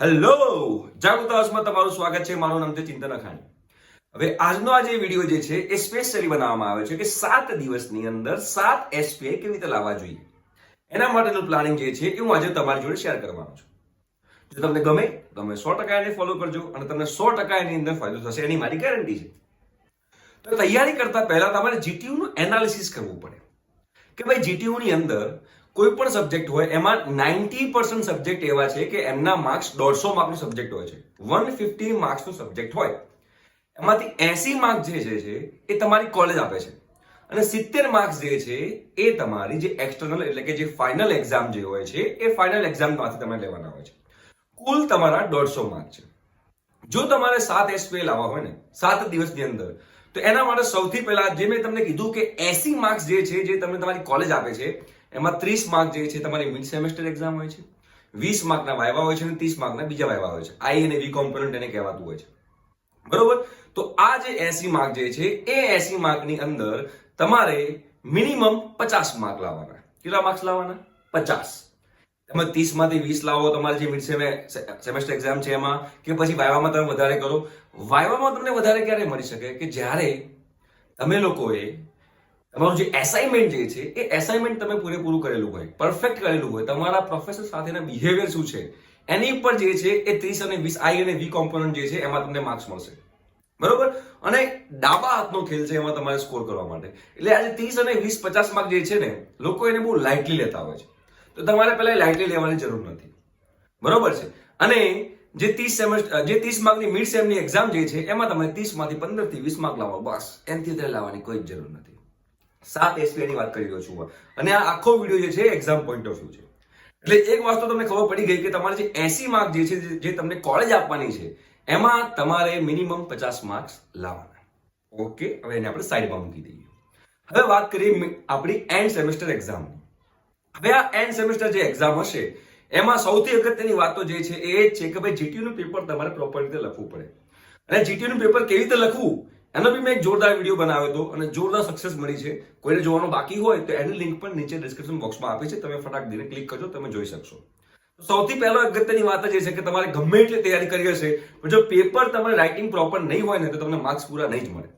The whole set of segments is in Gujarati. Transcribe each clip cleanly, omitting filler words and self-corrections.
હેલો જાગૃતાસમાં તમારું સ્વાગત છે. મારું નામ છે ચિંતન અખાની. હવે આજનો આ જે વિડીયો જે છે એ સ્પેશિયલી બનાવવામાં આવે છે કે 7 દિવસની અંદર 7 SPI કેવી રીતે લાવવા જોઈએ, એના માટેનું પ્લાનિંગ જે છે એ હું આજે તમારી જોડે શેર કરવાનો છું. જો તમને ગમે તમે 100% એને ફોલો કરજો અને તમને 100% એની અંદર ફાયદો થશે, એની મારી ગેરંટી છે. તો તૈયારી કરતા પહેલા તમારે GTU નું એનાલિસિસ કરવું પડે કે ભાઈ GTU ની અંદર કોઈ પણ સબ્જેક્ટ હોય એમાં 90% સબ્જેક્ટ એવા છે કે એમના માર્ક્સ 150 માર્કનો સબ્જેક્ટ હોય છે. 150 માર્ક્સનો સબ્જેક્ટ હોય એમાંથી 80 માર્ક જે છે એ તમારી કોલેજ આપે છે અને 70 માર્ક્સ જે છે એ તમારી જે એક્સટર્નલ એટલે કે જે ફાઇનલ એક્ઝામ જે હોય છે એ ફાઇનલ એક્ઝામમાંથી તમારે લેવાના હોય છે. કુલ તમારા 150 માર્ક છે. જો તમારે 7 SPI લાવવા હોય ને 7 દિવસની અંદર, તો એના માટે સૌથી પહેલા જે મેં તમને કીધું કે 80 માર્ક્સ જે છે જે તમને તમારી કોલેજ આપે છે એમાં 30 માર્ક જે છે તમારી મિડ સેમેસ્ટર એક્ઝામ હોય છે, 20 માર્કના વાયવા હોય છે અને 30 માર્કના બીજા વાયવા હોય છે. આઈ અને વી કોમ્પોનન્ટ એને કહેવાતું હોય છે, બરોબર. તો આ જે 80 માર્ક જે છે એ 80 માર્કની અંદર તમારે મિનિમમ 50 માર્ક લાવવાના. કેટલા માર્ક્સ લાવવાના? 50. તમે 30 માંથી 20 લાવો તમારી જે મિડ સેમેસ્ટર એક્ઝામ છે એમાં, કે પછી વાયવામાં તમે વધારે કરો. વાયવામાં તમને વધારે ક્યારે મળી શકે કે જ્યારે તમે લોકોએ તમારું જે એસાઇનમેન્ટ જે છે એ એસાઇનમેન્ટ તમે પૂરેપૂરું કરેલું હોય, પરફેક્ટ કરેલું હોય, તમારા પ્રોફેસર સાથેના બિહેવિયર શું છે એની પર જે છે એ 30 અને 20 આઈ અને વી કોમ્પોનન્ટ જે છે એમાં તમને માર્ક્સ મળશે, બરોબર. અને ડાબા હાથનો ખેલ છે એમાં તમારે સ્કોર કરવા માટે. એટલે આજે 30 અને 20 50 માર્ક જે છે ને લોકો એને બહુ લાઇટલી લેતા હોય છે, તો તમારે પહેલા લાઇટલી લેવાની જરૂર નથી, બરોબર છે. અને જે 30 માર્કની મિડ સેમની એક્ઝામ જે છે એમાં તમે 30 માંથી 15 થી 20 માર્ક લાવો, બસ. એનાથી વધારે લાવવાની કોઈ જરૂર નથી. 7 SPI ની વાત કરી રહ્યો છું અને આ આખો વિડીયો જે છે એક્ઝામ પોઈન્ટ ઓફ વ્યૂ છે. એટલે એક વસ્તુ તમને ખબર પડી ગઈ કે તમારે જે 80 માર્ક જે છે જે તમને કોલેજ આપવાની છે એમાં તમારે મિનિમમ 50 માર્ક્સ લાવવાના. ઓકે, હવે એને આપણે સાઈડમાં મૂકી દઈએ. હવે વાત કરીએ આપણી એન્ડ સેમેસ્ટર એક્ઝામની. હવે આ એન્ડ સેમેસ્ટર જે એક્ઝામ હશે એમાં સૌથી અગત્યની વાતો જે છે એ જ છે કે ભાઈ GTU નું પેપર તમારે પ્રોપર રીતે લખવું પડે. અને GTU નું પેપર કેવી રીતે લખવું એનો બી મેં એક જોરદાર વિડીયો બનાવ્યો હતો અને જોરદાર સક્સેસ મળી છે. કોઈને જોવાનું બાકી હોય તો એની લિંક પણ નીચે ડિસ્ક્રિપ્શન બોક્સમાં આપી છે, તમે ફટાક દઈને ક્લિક કરજો, તમે જોઈ શકશો. સૌથી પહેલો અગત્યની વાત એ છે કે તમારે ગમે એટલી તૈયારી કરી હશે પણ જો પેપર તમારે રાઇટિંગ પ્રોપર નહીં હોય ને તો તમને માર્ક્સ પૂરા નહીં જ મળે,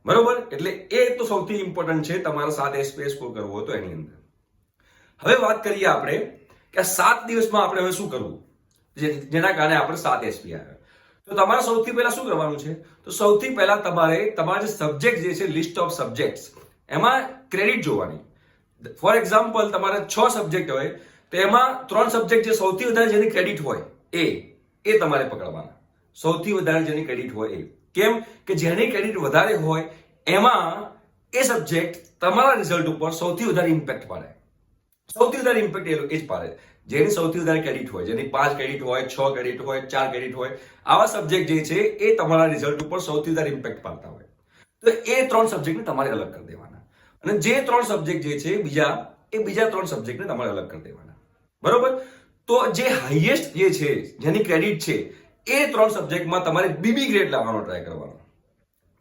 બરોબર. એટલે એ તો સૌથી ઇમ્પોર્ટન્ટ છે તમારે 7 SPI સ્કોર કરવો હોય તો એની અંદર. હવે વાત કરીએ આપણે કે આ 7 દિવસમાં આપણે હવે શું કરવું જેના કારણે આપણે 7 SPI આવે. તો તમારે સૌથી પહેલા શું કરવાનું છે? તો સૌથી પહેલા તમારે તમારા જે સબ્જેક્ટ જે છે લિસ્ટ ઓફ સબ્જેક્ટ્સ એમાં ક્રેડિટ જોવાની. ફોર એક્ઝામ્પલ તમારે 6 સબ્જેક્ટ હોય તો એમાં 3 સબ્જેક્ટ જે સૌથી વધારે જેની ક્રેડિટ હોય એ તમારે પકડવાના. સૌથી વધારે જેની ક્રેડિટ હોય એ. કેમ કે જેની ક્રેડિટ વધારે હોય એમાં એ સબ્જેક્ટ તમારા રિઝલ્ટ ઉપર સૌથી વધારે ઇમ્પેક્ટ પાડે. સૌથી વધારે ઇમ્પેક્ટ એ જ પાડે જેની સૌથી વધારે ક્રેડિટ હોય, જેની 5 ક્રેડિટ હોય, 6 ક્રેડિટ હોય, 4 ક્રેડિટ હોય. આવા સબ્જેક્ટ જે છે એ તમારા રિઝલ્ટ ઉપર સૌથી વધારે ઇમ્પેક્ટ પાડતા હોય. તો એ 3 સબ્જેક્ટને તમારે અલગ કરી દેવાના અને જે 3 સબ્જેક્ટ જે છે બીજા 3 સબ્જેક્ટને તમારે અલગ કરી દેવાના, બરોબર. તો જે હાઈએસ્ટ જે છે જેની ક્રેડિટ છે એ 3 સબ્જેક્ટમાં તમારે BB ગ્રેડ લાવવાનો ટ્રાય કરવાનો,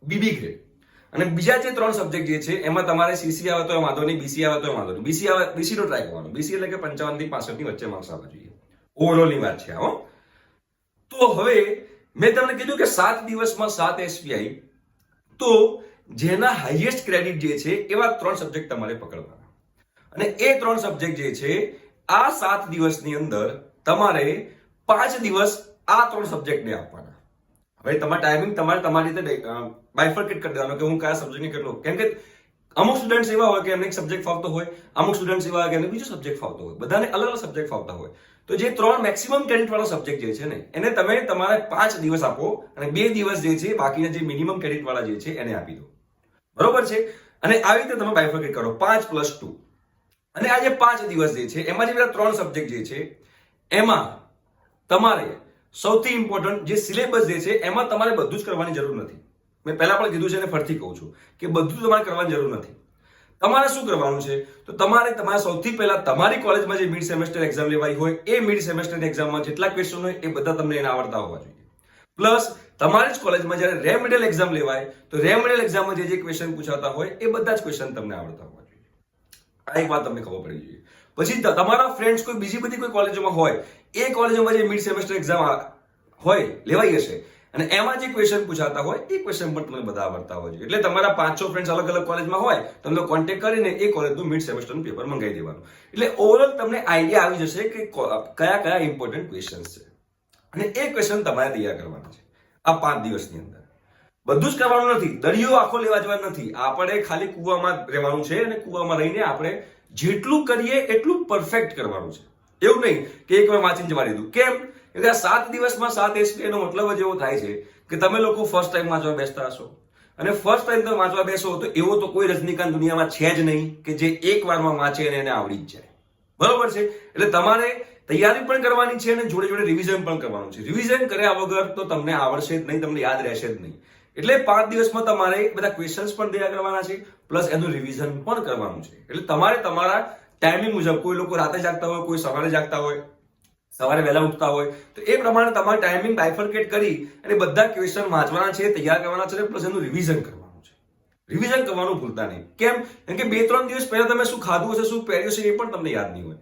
BB ગ્રેડ. અને બીજા જે 3 સબ્જેક્ટ જે છે એમાં તમારે CC આવે તો વાંધો નહીં, BC આવે તો વાંધો નહીં. BC નો ટ્રાય કરવાનો. BC એટલે કે 55 થી 65 ની વચ્ચે માર્ક્સ આવવા જોઈએ. ઓવરઓલ ની વાત છે હો. તો હવે મેં તમને કીધું કે 7 દિવસમાં 7 SPI, તો જેના હાઈએસ્ટ ક્રેડિટ જે છે એવા 3 સબ્જેક્ટ તમારે પકડવાના અને એ 3 સબ્જેક્ટ જે છે આ 7 દિવસની અંદર તમારે 5 દિવસ આ 3 સબ્જેક્ટને આપવાના. હવે તમારા ટાઈમિંગ તમારી રીતે બાયફર્કેટ કરી દેવાનો કે હું કયા સબ્જેક્ટને કેટલો. કેમ કે અમુક સ્ટુડન્ટ્સ એવા હોય કે એમને એક સબ્જેક્ટ ફાવતો હોય, અમુક સ્ટુડન્ટ્સ એવા હોય કે એમને બીજો સબ્જેક્ટ ફાવતો હોય, બધાને અલગ અલગ સબ્જેક્ટ ફાવતા હોય. તો જે 3 મેક્સિમમ ક્રેડિટ વાળો સબ્જેક્ટ જે છે ને એને તમે તમારે 5 દિવસ આપો અને 2 દિવસ જે છે બાકીના જે મિનિમમ ક્રેડિટ વાળા જે છે એને આપી દો, બરોબર છે. અને આવી રીતે તમે બાયફર્કેટ કરો 5 + 2. અને આ જે 5 દિવસ જે છે એમાં જે બધા 3 સબ્જેક્ટ જે છે એમાં તમારે સૌથી ઇમ્પોર્ટન્ટ જે સિલેબસ જે છે એમાં તમારે બધું જ કરવાની જરૂર નથી. મેં પહેલા પણ કીધું છે અને ફરીથી કહું છું કે બધું તમારે કરવાની જરૂર નથી. તમારે શું કરવાનું છે? તો તમારે સૌથી પહેલા તમારી કોલેજમાં જે મિડ સેમેસ્ટર એક્ઝામ લેવાઈ હોય એ મિડ સેમેસ્ટર એક્ઝામમાં જેટલા ક્વેશ્ચન હોય એ બધા તમને એને આવડતા હોવા જોઈએ. પ્લસ તમારી જ કોલેજમાં જ્યારે રેમેડિયલ એક્ઝામ લેવાય તો રેમેડિયલ એક્ઝામમાં જે ક્વેશ્ચન પૂછાતા હોય એ બધા જ ક્વેશ્ચન તમને આવડતા હોવા જોઈએ. આ એક વાત તમને ખબર પડી જોઈએ. પછી તમારા ફ્રેન્ડ્સ કોઈ બીજી બધી કોઈ કોલેજોમાં હોય એ કોલેજમાં જે મિડ સેમેસ્ટર એક્ઝામ હોય લેવાઈ હશે અને એમાં જે ક્વેશ્ચન પૂછાતા હોય એ ક્વેશ્ચન પણ તમને બધા આવડતા હોય છે. એટલે તમારા 5-6 ફ્રેન્ડ્સ અલગ અલગ કોલેજમાં હોય, તમને કોન્ટેક્ટ કરીને એ કોલેજનું મિડ સેમેસ્ટરનું પેપર મંગાવી દેવાનું. એટલે ઓવરઓલ તમને આઈડિયા આવી જશે કે કયા કયા ઇમ્પોર્ટન્ટ ક્વેશ્ચન્સ છે અને એ ક્વેશ્ચન તમારે તૈયાર કરવાના છે આ 5 દિવસની અંદર. બધું જ કરવાનું નથી, દરિયો આખો લેવા જવાનું નથી. આપણે ખાલી કૂવામાં રહેવાનું છે અને કૂવામાં રહીને આપણે જેટલું કરીએ એટલું પરફેક્ટ કરવાનું છે. એવું નહીં કે એકવાર વાંચીને જવા દીધું. કેમ? કે આ 7 દિવસમાં 7 SPI નો મતલબ જ એવો થાય છે કે તમે લોકો ફર્સ્ટ ટાઈમ વાંચવા બેસતા હશો અને ફર્સ્ટ ટાઈમ તમે વાંચવા બેસો તો એવો તો કોઈ રજનીકાંત દુનિયામાં છે જ નહીં કે જે એક વારમાં વાંચે અને એને આવડી જ જાય. બરોબર છે? એટલે તમારે તૈયારી પણ કરવાની છે અને જોડે જોડે રિવિઝન પણ કરવાનું છે. રિવિઝન કર્યા વગર તો તમને આવડશે જ નહીં, તમને યાદ રહેશે જ નહીં. એટલે 5 દિવસમાં તમારે બધા ક્વેશ્ચન્સ પણ તૈયાર કરવાના છે પ્લસ એનું રિવિઝન પણ કરવાનું છે. એટલે તમારે તમારા ટાઈમિંગ મુજબ, કોઈ લોકો રાતે જાગતા હોય, કોઈ સવારે જાગતા હોય, સવારે વહેલા ઉઠતા હોય, તો એ પ્રમાણે તમારે ટાઈમિંગ બાયફર્કેટ કરી અને બધા ક્વેશ્ચન વાંચવાના છે, તૈયાર કરવાના છે પ્લસ એનું રિવિઝન કરવાનું છે. રિવિઝન કરવાનું ભૂલતા નહીં. કેમ? કેમ કે 2-3 દિવસ પહેલા તમે શું ખાધું હશે, શું પહેર્યું છે એ પણ તમને યાદ નહીં હોય.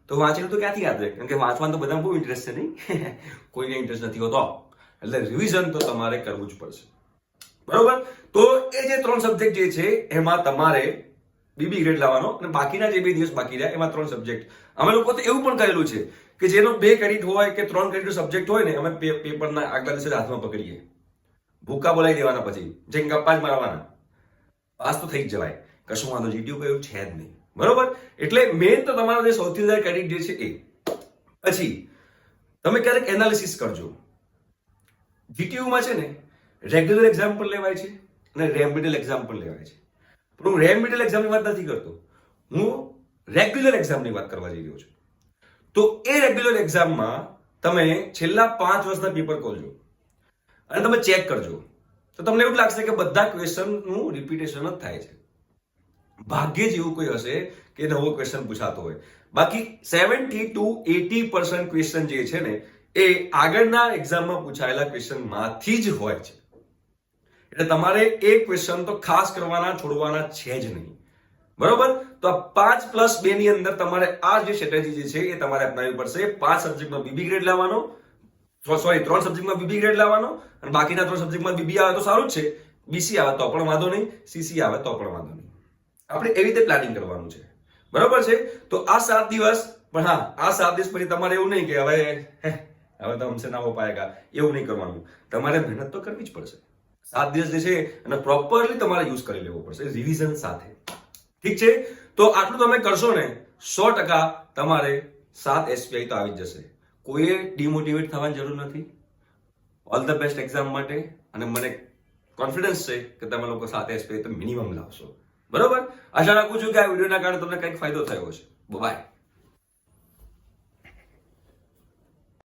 તો વાંચેલું તો ક્યાંથી યાદ રહે? કેમ કે વાંચવાનું તો બધામાં બહુ ઇન્ટરેસ્ટ છે નહીં કોઈને ઇન્ટરેસ્ટ નથી હોતો. એટલે રિવિઝન તો તમારે કરવું જ પડશે. બરોબર? તો એ જે 3 સબ્જેક્ટ જે છે એમાં તમારે બીબી ગ્રેડ લાવવાનો અને બાકીના જે 2 દિવસ બાકી રહ્યા એમાં 3 સબ્જેક્ટ. અમે લોકો તો એવું પણ કરેલું છે કે જેનો 2 ક્રેડિટ હોય કે 3 ક્રેડિટ સબ્જેક્ટ હોય ને, અમે પેપરના આગલા દિવસે હાથમાં પકડીએ, ભૂકા બોલાવી દેવાના, પછી જે ગપ્પા જ મારવાના, પાસ તો થઈ જ જવાય, કશું વાંધો. GTU કયું છે જ નહીં. બરોબર? એટલે મેઇન તો તમારો જે સૌથી વધારે ક્રેડિટ જે છે એ. પછી તમે ક્યારેક એનાલિસિસ કરજો. GTUમાં છે ને રેગ્યુલર એક્ઝામ પણ લેવાય છે અને રેમિડિયલ એક્ઝામ પણ લેવાય છે. પણ હું રેમિડિયલ એક્ઝામની વાત નથી કરતો, હું રેગ્યુલર એક્ઝામની વાત કરવા જઈ રહ્યો છું. તો એ રેગ્યુલર એક્ઝામમાં તમે છેલ્લા 5 વર્ષના પેપર ખોલજો અને તમે ચેક કરજો તો તમને એવું લાગશે કે બધા ક્વેશ્ચનનું રિપીટેશન જ થાય છે. ભાગ્યે જ એવું કોઈ હશે કે નવો ક્વેશ્ચન પૂછાતો હોય. બાકી 70 to 80% ક્વેશ્ચન જે છે ને એ આગળના એક્ઝામમાં પૂછાયેલા ક્વેશ્ચનમાંથી જ હોય છે. એટલે તમારે એ ક્વેશ્ચન તો ખાસ કરવાના છોડવાના છે જ નહીં. બરોબર? તો આ 5+2 ની અંદર તમારે આ જે સ્ટ્રેટેજી જે છે એ તમારે અપનાવવી પડશે. 5 સબ્જેક્ટમાં બીબી ગ્રેડ લાવવાનો, સોરી 3 સબ્જેક્ટમાં બીબી ગ્રેડ લાવવાનો અને બાકીના 3 સબ્જેક્ટમાં બીબી આવે તો સારું જ છે, બીસી આવે તો પણ વાંધો નહીં, સીસી આવે તો પણ વાંધો નહીં. આપણે એવી રીતે પ્લાનિંગ કરવાનું છે. બરોબર છે? તો આ 7 દિવસ, પણ હા, આ 7 દિવસ પછી તમારે એવું નહીં કે હવે તો હમસે ના હો પાએગા, એવું નહીં કરવાનું. તમારે મહેનત તો કરવી જ પડશે. 7 દિવસ જે છે અને પ્રોપરલી તમારે યુઝ કરી લેવો પડશે રિવિઝન સાથે. ઠીક છે? તો આટલું તમે કરશો ને 100% તમારે 7 SPI તો આવી જ જશે. કોઈએ ડિમોટિવેટ થવાની જરૂર નથી. ઓલ ધ બેસ્ટ એક્ઝામ માટે અને મને કોન્ફિડન્સ છે કે તમે લોકો 7 SPI તો મિનિમમ લાવશો. બરોબર? આશા રાખું છું કે આ વિડીયોના કારણે તમને કંઈક ફાયદો થયો હશે. બાય.